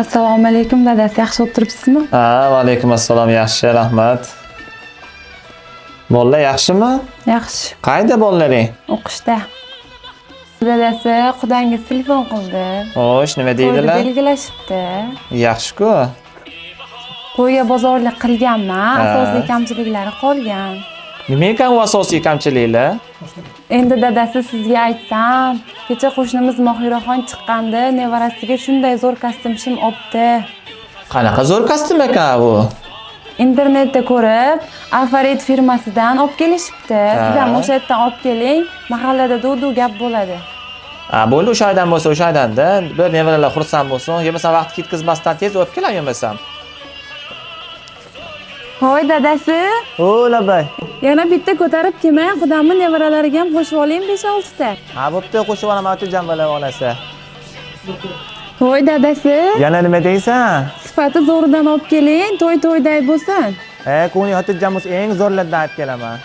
Assalomu alaykum dadasi, yaxshi o'tiribsizmi? Ha, va alaykum assalom, yaxshi, rahmat. Bolalar yaxshimi? Yaxshi, Qayda bolalaring? o'qishda. Dadasi, qudangiz telefon qildi. Xo'sh, nima To'yni deydilar? belgilashibdi. Yaxshi-ku. To'yga bozorlik qilganman, Ha. asosiy kamchiliklari qolgan. Nima ekan u asosiy kamchiliklar? Endi dadasi sizga aytsam, kecha qo'shnimiz Mohiraxon chiqqanda nevarasiga shunday zo'r kostyum shim opti. Qanaqa zo'r kostyum ekan bu? Internetda ko'rib, Alfaret firmasidan olib kelishibdi. Siz ham o'sha yerdan olib keling, mahallada duv gap bo'ladi. Ha, bo'ldi, o'sha aydan bo'lsa o'sha aydan-da. Bir nevaralar xursand bo'lsin, yo'lmasa vaqt ketkazmasdan tez olib kelay yo'lmasam. Hoy dadasi, O, labay. yana bitta ko'tarib kelmang, qudamni nevaralariga ham qo'shib oling 5-6 ta. Ha, bo'pti, qo'shib olaman, o'tirjan bola onasi. Hoy dadasi, Yana nima deysan? sifati zo'ridan olib keling, to'yday bo'lsin. Ko'ngli xotirjan bo'lsa eng zo'rlardan olib kelaman.